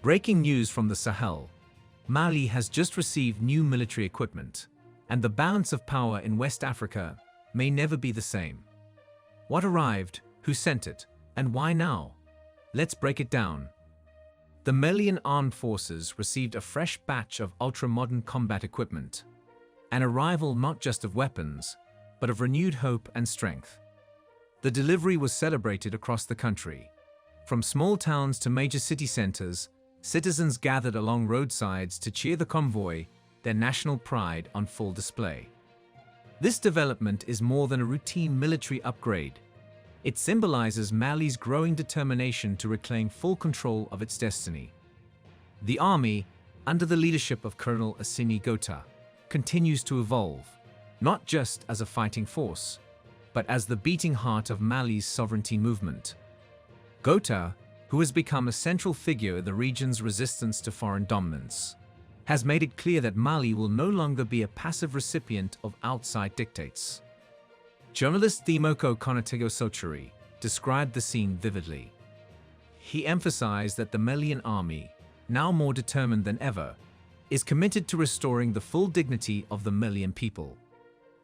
Breaking news from the Sahel. Mali has just received new military equipment, and the balance of power in West Africa may never be the same. What arrived, who sent it, and why now? Let's break it down. The Malian armed forces received a fresh batch of ultra-modern combat equipment, an arrival not just of weapons, but of renewed hope and strength. The delivery was celebrated across the country. From small towns to major city centers, citizens gathered along roadsides to cheer the convoy, their national pride on full display. This development is more than a routine military upgrade. It symbolizes Mali's growing determination to reclaim full control of its destiny. The army, under the leadership of Colonel Assimi Goïta, continues to evolve, not just as a fighting force, but as the beating heart of Mali's sovereignty movement. Goïta, who has become a central figure in the region's resistance to foreign dominance, has made it clear that Mali will no longer be a passive recipient of outside dictates. Journalist Thiemoko Konategaosoturi described the scene vividly. He emphasized that the Malian army, now more determined than ever, is committed to restoring the full dignity of the Malian people.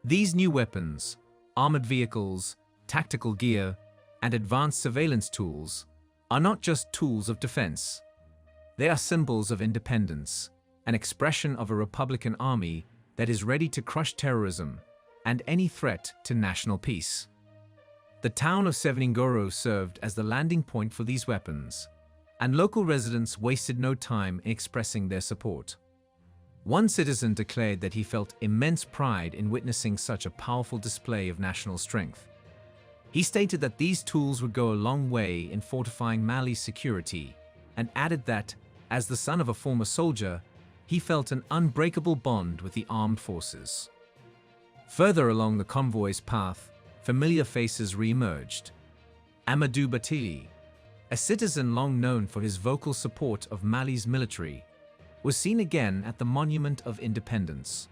These new weapons, armored vehicles, tactical gear, and advanced surveillance tools are not just tools of defense. They are symbols of independence, an expression of a Republican army that is ready to crush terrorism and any threat to national peace. The town of Seveningoro served as the landing point for these weapons, and local residents wasted no time in expressing their support. One citizen declared that he felt immense pride in witnessing such a powerful display of national strength. He stated that these tools would go a long way in fortifying Mali's security, and added that, as the son of a former soldier, he felt an unbreakable bond with the armed forces. Further along the convoy's path, familiar faces re-emerged. Amadou Batili, a citizen long known for his vocal support of Mali's military, was seen again at the Monument of Independence.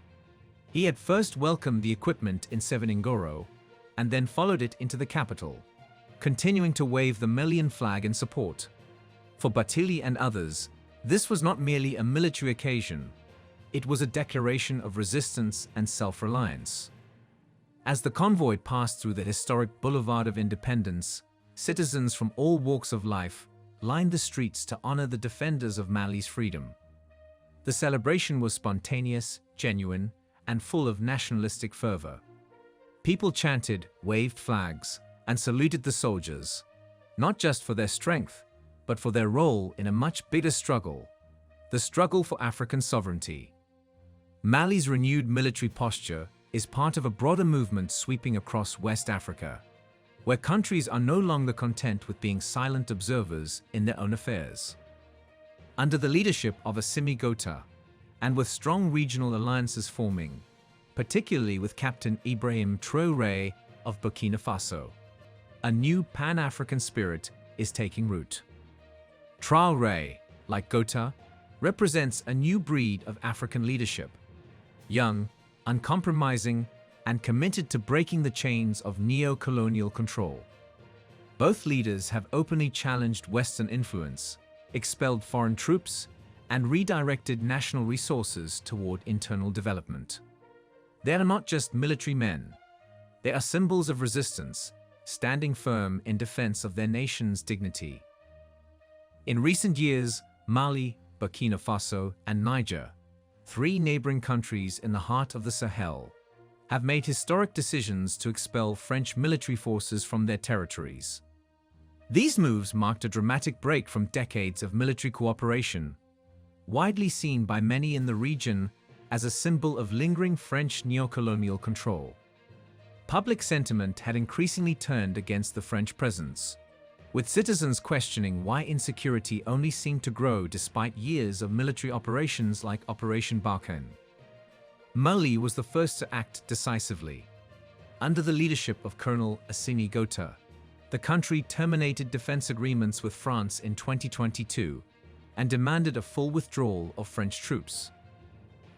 He had first welcomed the equipment in Seveningoro and then followed it into the capital, continuing to wave the Malian flag in support. For Batili and others, this was not merely a military occasion, it was a declaration of resistance and self-reliance. As the convoy passed through the historic Boulevard of Independence, citizens from all walks of life lined the streets to honor the defenders of Mali's freedom. The celebration was spontaneous, genuine, and full of nationalistic fervor. People chanted, waved flags, and saluted the soldiers, not just for their strength, but for their role in a much bigger struggle, the struggle for African sovereignty. Mali's renewed military posture is part of a broader movement sweeping across West Africa, where countries are no longer content with being silent observers in their own affairs. Under the leadership of Assimi Goïta, and with strong regional alliances forming, particularly with Captain Ibrahim Traoré of Burkina Faso, a new Pan-African spirit is taking root. Traoré, like Goïta, represents a new breed of African leadership, young, uncompromising, and committed to breaking the chains of neo-colonial control. Both leaders have openly challenged Western influence, expelled foreign troops, and redirected national resources toward internal development. They are not just military men. They are symbols of resistance, standing firm in defense of their nation's dignity. In recent years, Mali, Burkina Faso, and Niger, three neighboring countries in the heart of the Sahel, have made historic decisions to expel French military forces from their territories. These moves marked a dramatic break from decades of military cooperation, widely seen by many in the region as a symbol of lingering French neocolonial control. Public sentiment had increasingly turned against the French presence, with citizens questioning why insecurity only seemed to grow despite years of military operations like Operation Barkhane. Mali was the first to act decisively. Under the leadership of Colonel Assimi Goïta, the country terminated defense agreements with France in 2022 and demanded a full withdrawal of French troops.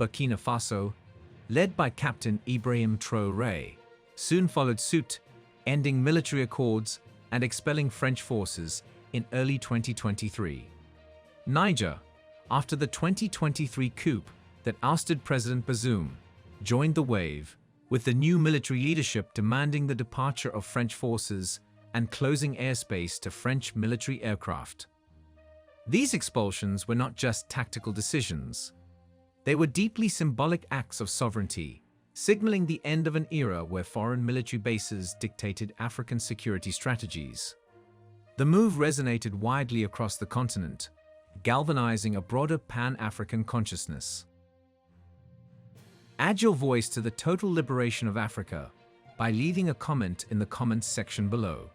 Burkina Faso, led by Captain Ibrahim Traoré, soon followed suit, ending military accords and expelling French forces in early 2023. Niger, after the 2023 coup that ousted President Bazoum, joined the wave, with the new military leadership demanding the departure of French forces and closing airspace to French military aircraft. These expulsions were not just tactical decisions. They were deeply symbolic acts of sovereignty, signaling the end of an era where foreign military bases dictated African security strategies. The move resonated widely across the continent, galvanizing a broader Pan-African consciousness. Add your voice to the total liberation of Africa by leaving a comment in the comments section below.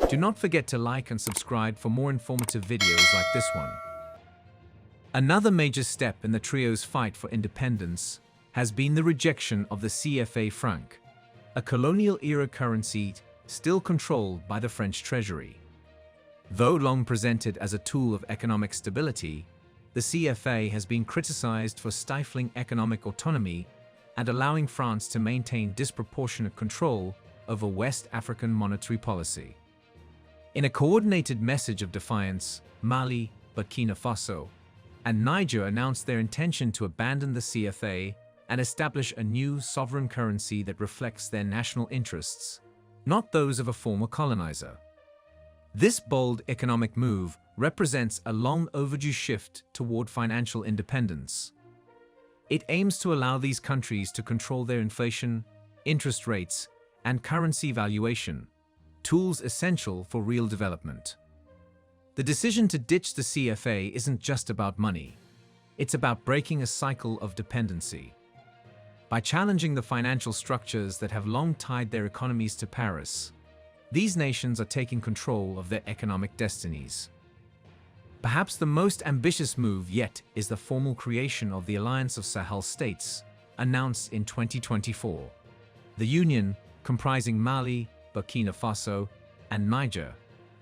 Do not forget to like and subscribe for more informative videos like this one. Another major step in the trio's fight for independence has been the rejection of the CFA franc, a colonial-era currency still controlled by the French treasury. Though long presented as a tool of economic stability, the CFA has been criticized for stifling economic autonomy and allowing France to maintain disproportionate control over West African monetary policy. In a coordinated message of defiance, Mali, Burkina Faso, and Niger announced their intention to abandon the CFA and establish a new sovereign currency that reflects their national interests, not those of a former colonizer. This bold economic move represents a long-overdue shift toward financial independence. It aims to allow these countries to control their inflation, interest rates, and currency valuation, tools essential for real development. The decision to ditch the CFA isn't just about money. It's about breaking a cycle of dependency. By challenging the financial structures that have long tied their economies to Paris, these nations are taking control of their economic destinies. Perhaps the most ambitious move yet is the formal creation of the Alliance of Sahel States, announced in 2024. The union, comprising Mali, Burkina Faso, and Niger,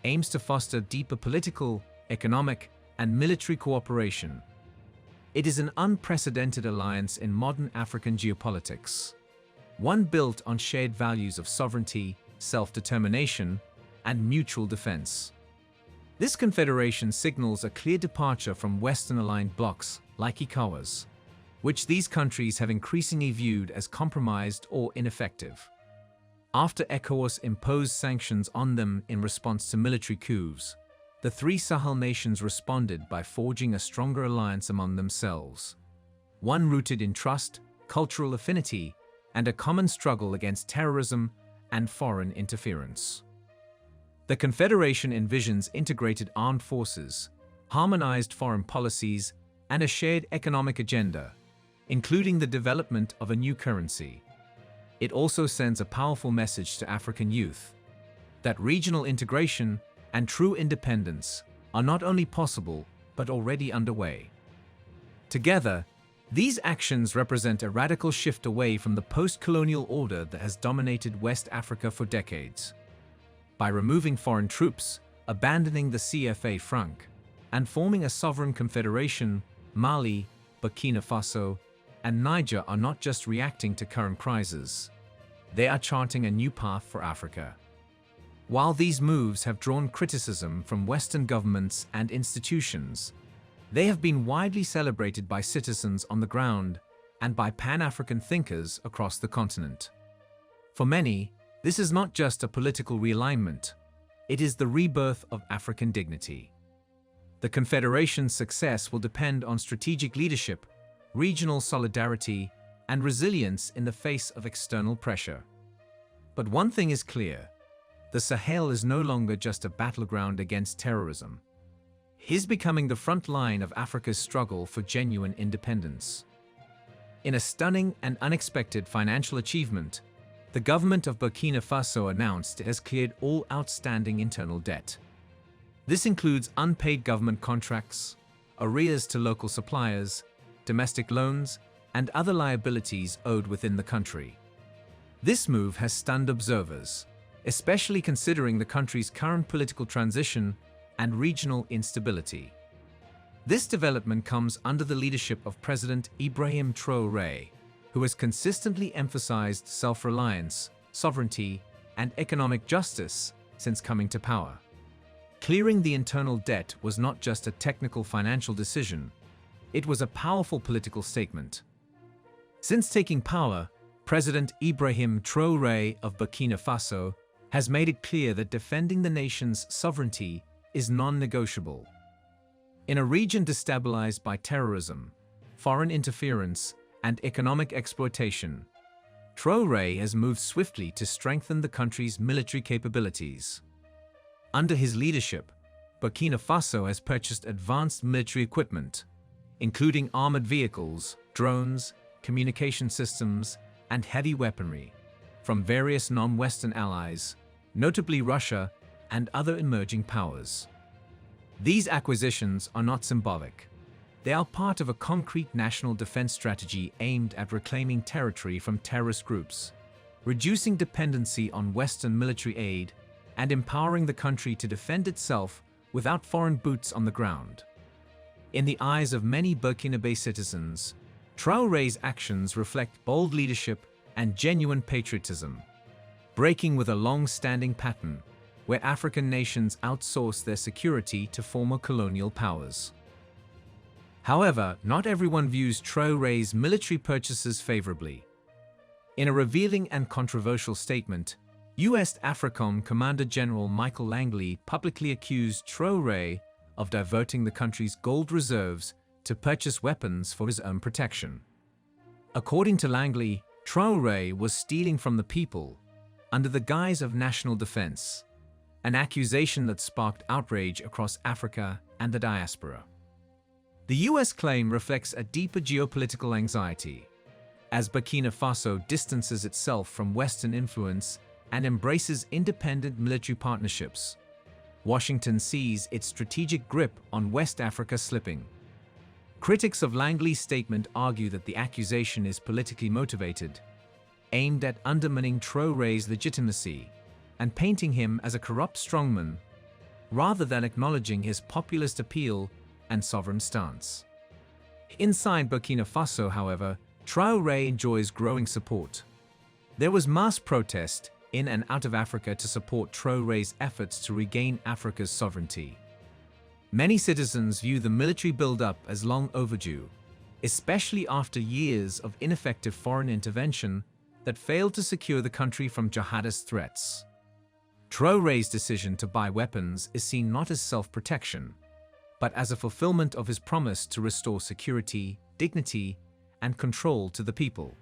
aims to foster deeper political, economic, and military cooperation. It is an unprecedented alliance in modern African geopolitics, one built on shared values of sovereignty, self-determination, and mutual defense. This confederation signals a clear departure from Western-aligned blocs like ECOWAS, which these countries have increasingly viewed as compromised or ineffective. After ECOWAS imposed sanctions on them in response to military coups, the three Sahel nations responded by forging a stronger alliance among themselves, one rooted in trust, cultural affinity, and a common struggle against terrorism and foreign interference. The Confederation envisions integrated armed forces, harmonized foreign policies, and a shared economic agenda, including the development of a new currency. It also sends a powerful message to African youth that regional integration and true independence are not only possible but already underway. Together, these actions represent a radical shift away from the post-colonial order that has dominated West Africa for decades. By removing foreign troops, abandoning the CFA franc, and forming a sovereign confederation, Mali, Burkina Faso, and Niger are not just reacting to current crises. They are charting a new path for Africa. While these moves have drawn criticism from Western governments and institutions, they have been widely celebrated by citizens on the ground and by Pan-African thinkers across the continent. For many, this is not just a political realignment, it is the rebirth of African dignity. The Confederation's success will depend on strategic leadership, regional solidarity, and resilience in the face of external pressure. But one thing is clear: the Sahel is no longer just a battleground against terrorism. It is becoming the front line of Africa's struggle for genuine independence. In a stunning and unexpected financial achievement, the government of Burkina Faso announced it has cleared all outstanding internal debt. This includes unpaid government contracts, arrears to local suppliers, domestic loans, and other liabilities owed within the country. This move has stunned observers, especially considering the country's current political transition and regional instability. This development comes under the leadership of President Ibrahim Traoré, who has consistently emphasized self-reliance, sovereignty, and economic justice since coming to power. Clearing the internal debt was not just a technical financial decision, it was a powerful political statement. Since taking power, President Ibrahim Traoré of Burkina Faso has made it clear that defending the nation's sovereignty is non-negotiable. In a region destabilized by terrorism, foreign interference, and economic exploitation, Traoré has moved swiftly to strengthen the country's military capabilities. Under his leadership, Burkina Faso has purchased advanced military equipment, including armored vehicles, drones, communication systems, and heavy weaponry, from various non-Western allies, notably Russia and other emerging powers. These acquisitions are not symbolic. They are part of a concrete national defense strategy aimed at reclaiming territory from terrorist groups, reducing dependency on Western military aid, and empowering the country to defend itself without foreign boots on the ground. In the eyes of many Burkinabe citizens, Traoré's actions reflect bold leadership and genuine patriotism, breaking with a long-standing pattern where African nations outsource their security to former colonial powers. However, not everyone views Traoré's military purchases favorably. In a revealing and controversial statement, U.S. AFRICOM Commander General Michael Langley publicly accused Traoré of diverting the country's gold reserves to purchase weapons for his own protection. According to Langley, Traoré was stealing from the people under the guise of national defense, an accusation that sparked outrage across Africa and the diaspora. The U.S. claim reflects a deeper geopolitical anxiety, as Burkina Faso distances itself from Western influence and embraces independent military partnerships. Washington sees its strategic grip on West Africa slipping. Critics of Langley's statement argue that the accusation is politically motivated, aimed at undermining Traoré's legitimacy and painting him as a corrupt strongman, rather than acknowledging his populist appeal and sovereign stance. Inside Burkina Faso, however, Traoré enjoys growing support. There was mass protest in and out of Africa to support Traoré's efforts to regain Africa's sovereignty. Many citizens view the military build-up as long overdue, especially after years of ineffective foreign intervention that failed to secure the country from jihadist threats. Traoré's decision to buy weapons is seen not as self-protection, but as a fulfillment of his promise to restore security, dignity, and control to the people.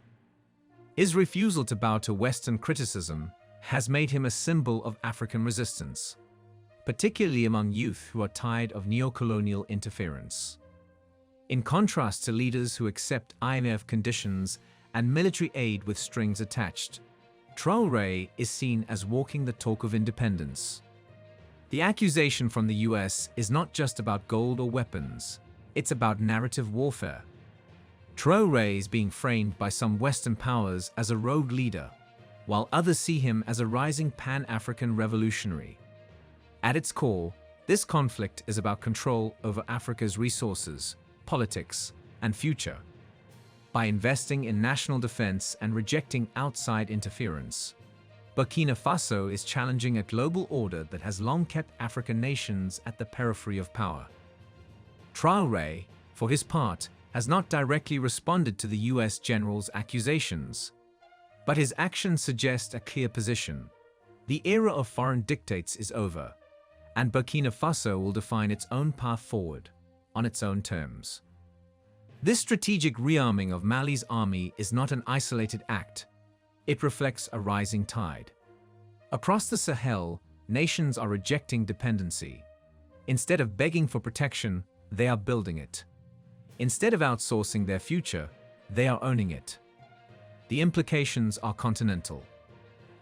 His refusal to bow to Western criticism has made him a symbol of African resistance, particularly among youth who are tired of neo-colonial interference. In contrast to leaders who accept IMF conditions and military aid with strings attached, Traoré is seen as walking the talk of independence. The accusation from the US is not just about gold or weapons, it's about narrative warfare. Traoré is being framed by some Western powers as a rogue leader, while others see him as a rising Pan-African revolutionary. At its core, this conflict is about control over Africa's resources, politics, and future. By investing in national defense and rejecting outside interference, Burkina Faso is challenging a global order that has long kept African nations at the periphery of power. Traoré, for his part, has not directly responded to the US general's accusations, but his actions suggest a clear position. The era of foreign dictates is over, and Burkina Faso will define its own path forward, on its own terms. This strategic rearming of Mali's army is not an isolated act. It reflects a rising tide. Across the Sahel, nations are rejecting dependency. Instead of begging for protection, they are building it. Instead of outsourcing their future, they are owning it. The implications are continental.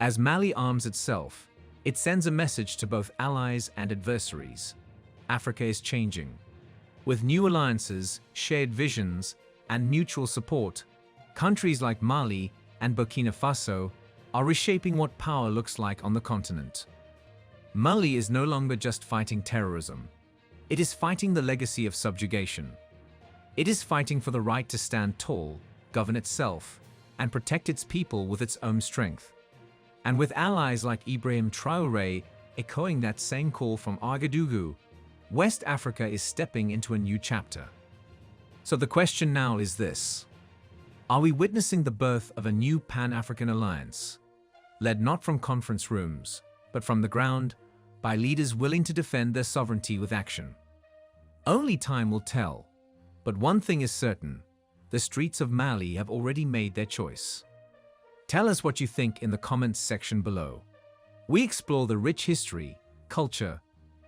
As Mali arms itself, it sends a message to both allies and adversaries. Africa is changing. With new alliances, shared visions, and mutual support, countries like Mali and Burkina Faso are reshaping what power looks like on the continent. Mali is no longer just fighting terrorism. It is fighting the legacy of subjugation. It is fighting for the right to stand tall, govern itself, and protect its people with its own strength. And with allies like Ibrahim Traoré echoing that same call from Ouagadougou, West Africa is stepping into a new chapter. So the question now is this: are we witnessing the birth of a new Pan-African alliance, led not from conference rooms, but from the ground, by leaders willing to defend their sovereignty with action? Only time will tell, but one thing is certain: the streets of Mali have already made their choice. Tell us what you think in the comments section below. We explore the rich history, culture,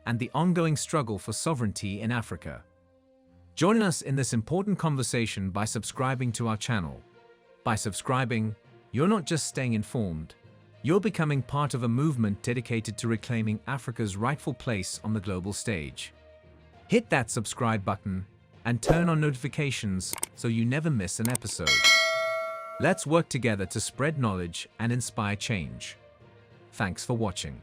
and the ongoing struggle for sovereignty in Africa. Join us in this important conversation by subscribing to our channel. By subscribing, you're not just staying informed, you're becoming part of a movement dedicated to reclaiming Africa's rightful place on the global stage. Hit that subscribe button and turn on notifications so you never miss an episode. Let's work together to spread knowledge and inspire change. Thanks for watching.